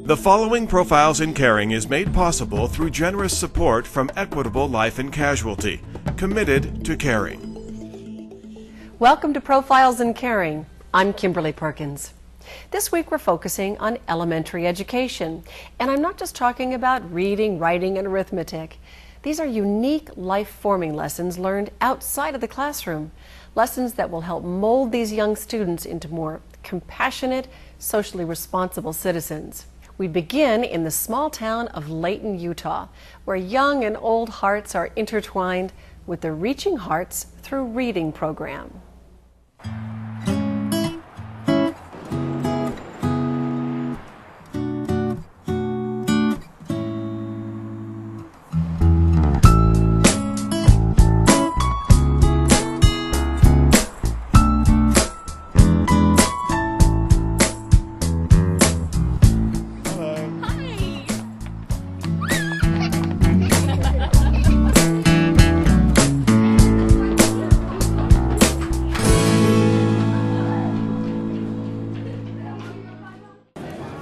The following Profiles in Caring is made possible through generous support from Equitable Life and Casualty, committed to caring. Welcome to Profiles in Caring. I'm Kimberly Perkins. This week we're focusing on elementary education, and I'm not just talking about reading, writing, and arithmetic. These are unique life-forming lessons learned outside of the classroom, lessons that will help mold these young students into more compassionate, socially responsible citizens. We begin in the small town of Layton, Utah, where young and old hearts are intertwined with the Reaching Hearts Through Reading program.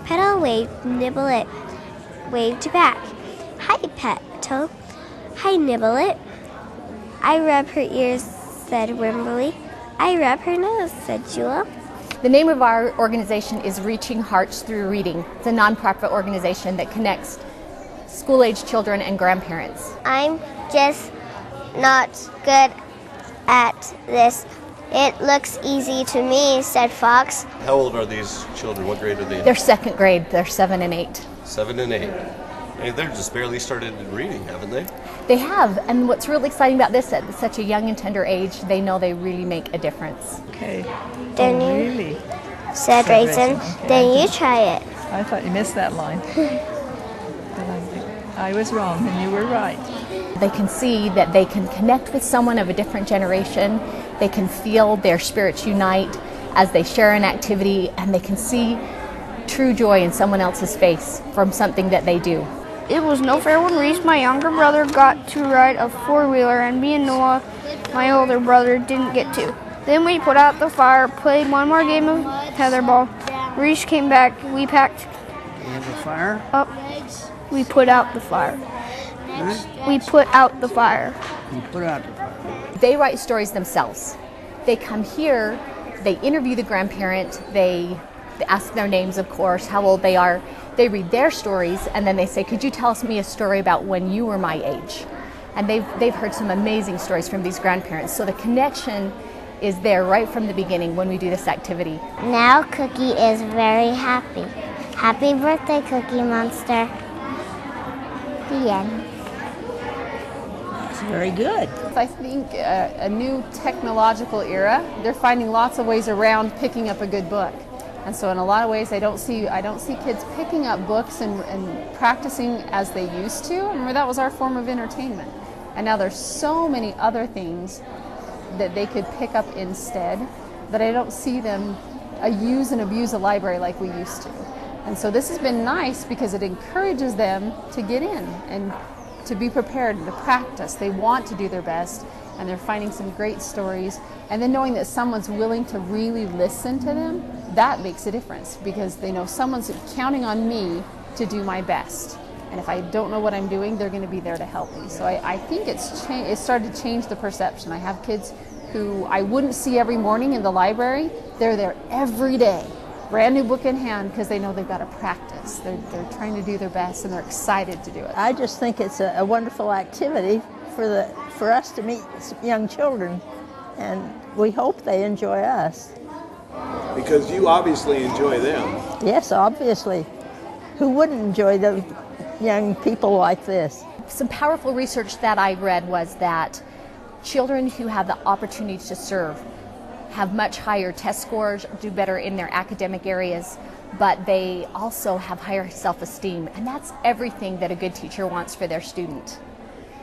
Petal, wave, nibble it, wave to back. Hi, Petal. Hi, nibble it. I rub her ears, said Wimberly. I rub her nose, said Jewel. The name of our organization is Reaching Hearts Through Reading. It's a nonprofit organization that connects school-age children and grandparents. I'm just not good at this. It looks easy to me, said Fox. How old are these children? What grade are they in? They're second grade. They're 7 and 8. 7 and 8. Hey, they're just barely started reading, haven't they? They have, and what's really exciting about this, at such a young and tender age, they know they really make a difference. Okay. Then Oh, you, really? said Raisin. Then you try it. I thought you missed that line. But I was wrong and you were right. They can see that they can connect with someone of a different generation. They can feel their spirits unite as they share an activity, and they can see true joy in someone else's face from something that they do. It was no fair when Reese, my younger brother, got to ride a four-wheeler and me and Noah, my older brother, didn't get to. Then we put out the fire, played one more game of tetherball. Reese came back, we packed up. We put out the fire. We put out the fire. They write stories themselves. They come here, they interview the grandparent, they ask their names, of course, how old they are. They read their stories, and then they say, could you tell me a story about when you were my age? And they've heard some amazing stories from these grandparents. So the connection is there right from the beginning when we do this activity. Now Cookie is very happy. Happy birthday, Cookie Monster. The end. Very good. I think a new technological era, they're finding lots of ways around picking up a good book. And so in a lot of ways I don't see kids picking up books and practicing as they used to. Remember, that was our form of entertainment. And now there's so many other things that they could pick up instead that I don't see them use and abuse a library like we used to. And so this has been nice because it encourages them to get in and to be prepared and to practice. They want to do their best, and they're finding some great stories. And then knowing that someone's willing to really listen to them, that makes a difference, because they know someone's counting on me to do my best. And if I don't know what I'm doing, they're going to be there to help me. So I think it started to change the perception. I have kids who I wouldn't see every morning in the library. They're there every day, brand new book in hand, because they know they've got to practice. They're trying to do their best, and they're excited to do it. I just think it's a wonderful activity for us to meet young children, and we hope they enjoy us. Because you obviously enjoy them. Yes, obviously. Who wouldn't enjoy those young people like this? Some powerful research that I read was that children who have the opportunity to serve have much higher test scores, do better in their academic areas, but they also have higher self-esteem, and that's everything that a good teacher wants for their student.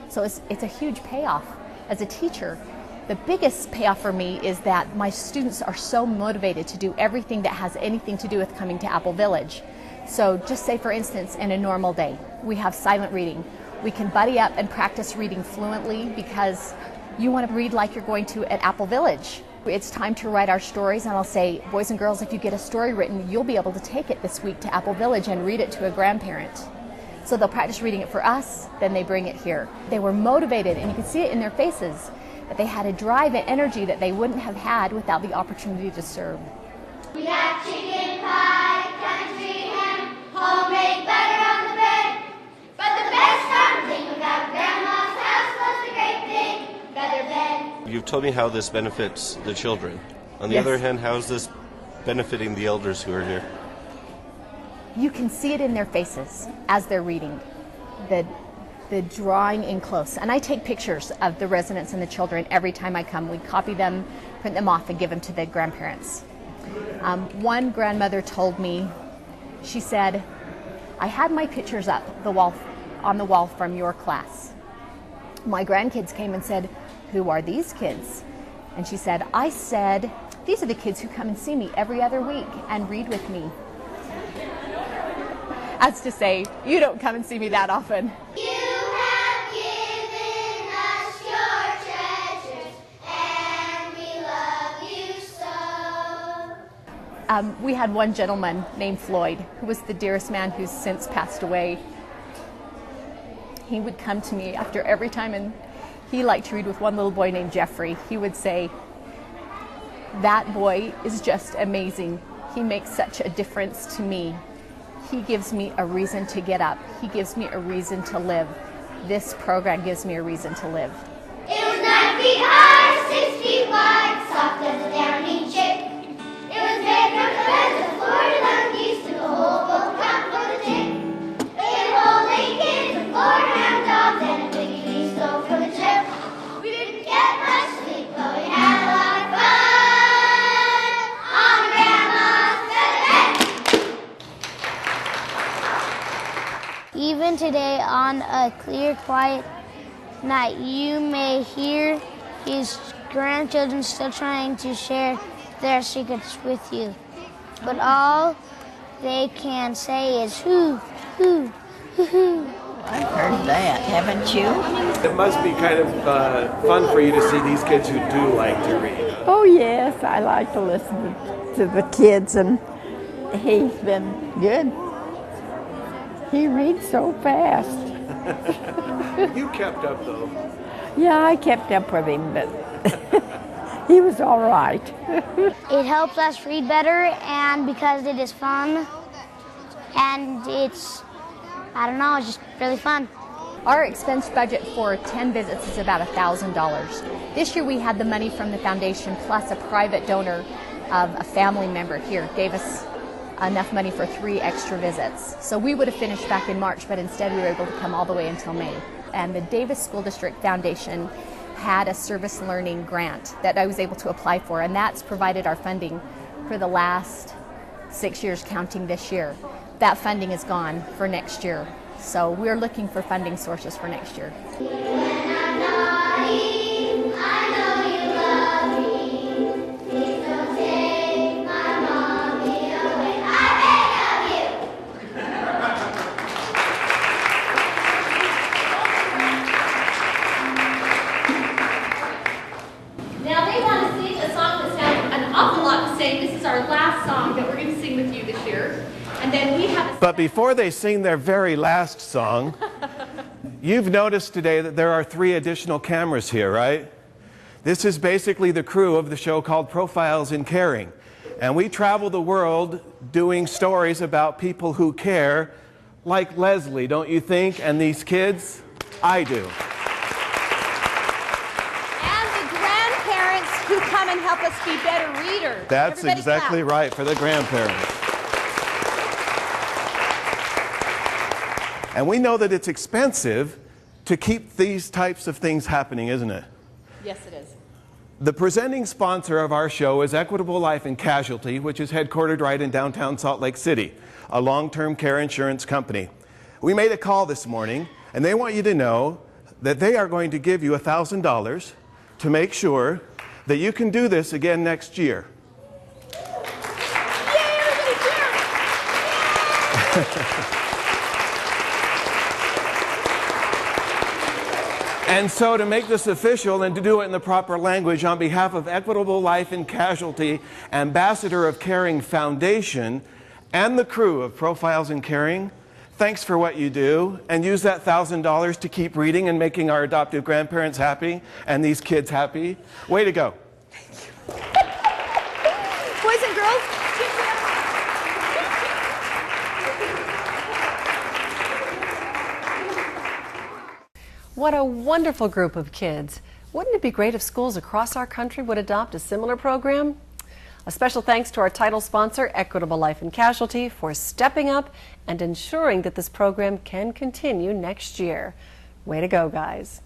So it's a huge payoff. As a teacher, the biggest payoff for me is that my students are so motivated to do everything that has anything to do with coming to Apple Village. So just say, for instance, in a normal day, we have silent reading. We can buddy up and practice reading fluently because you want to read like you're going to at Apple Village. It's time to write our stories, and I'll say, boys and girls, if you get a story written, you'll be able to take it this week to Apple Village and read it to a grandparent. So they'll practice reading it for us, then they bring it here. They were motivated, and you can see it in their faces, that they had a drive and energy that they wouldn't have had without the opportunity to serve. We have chicken pie, country ham, homemade butter on the bread. But the best darn thing about Grandma's house was the great big feather bed. You've told me how this benefits the children. On the Yes. other hand, how is this benefiting the elders who are here? You can see it in their faces as they're reading, the drawing in close. And I take pictures of the residents and the children every time I come. We copy them, print them off, and give them to the grandparents. One grandmother told me, she said, I had my pictures up on the wall from your class. My grandkids came and said, who are these kids? And she said, I said, these are the kids who come and see me every other week and read with me. As to say, you don't come and see me that often. You have given us your treasures, and we love you so. We had one gentleman named Floyd, who was the dearest man who's since passed away. He would come to me after every time, and he liked to read with one little boy named Jeffrey. He would say, that boy is just amazing. He makes such a difference to me. He gives me a reason to get up. He gives me a reason to live. This program gives me a reason to live. It was 9 feet high, 6 feet wide, soft as a downy chick. It was made from the beds of Florida geese to the whole book count for the tick. It hold 8 kids, a 4-hound dogs, and a biggity stove for the chip. We didn't get much sleep, but we had a lot of fun on Grandma's feather bed. Even today, on a clear, quiet night, you may hear his grandchildren still trying to share their secrets with you. But all they can say is, hoo, hoo, hoo, hoo. I've heard that, haven't you? It must be kind of fun for you to see these kids who do like to read. Oh, yes, I like to listen to the kids, and he's been good. He reads so fast. You kept up, though. Yeah, I kept up with him, but he was all right. It helps us read better, and because it is fun, and it's, I don't know, it's just really fun. Our expense budget for 10 visits is about $1,000. This year we had the money from the foundation plus a private donor of a family member here gave us enough money for 3 extra visits. So we would have finished back in March, but instead we were able to come all the way until May. And the Davis School District Foundation had a service learning grant that I was able to apply for, and that's provided our funding for the last 6 years, counting this year. That funding is gone for next year. So we're looking for funding sources for next year. This is our last song that we're going to sing with you this year. And then we have a... But before they sing their very last song, you've noticed today that there are 3 additional cameras here, right? This is basically the crew of the show called Profiles in Caring. And we travel the world doing stories about people who care, like Leslie, don't you think? And these kids? I do. Who come and help us be better readers. That's Everybody exactly clap. right, for the grandparents. And we know that it's expensive to keep these types of things happening, isn't it? Yes, it is. The presenting sponsor of our show is Equitable Life and Casualty, which is headquartered right in downtown Salt Lake City, a long-term care insurance company. We made a call this morning, and they want you to know that they are going to give you $1,000 to make sure that you can do this again next year. And so to make this official and to do it in the proper language, on behalf of Equitable Life and Casualty, Ambassador of Caring Foundation, and the crew of Profiles in Caring, thanks for what you do, and use that $1,000 to keep reading and making our adoptive grandparents happy and these kids happy. Way to go. Boys and girls, What a wonderful group of kids. Wouldn't it be great if schools across our country would adopt a similar program? A special thanks to our title sponsor, Equitable Life and Casualty, for stepping up and ensuring that this program can continue next year. Way to go, guys.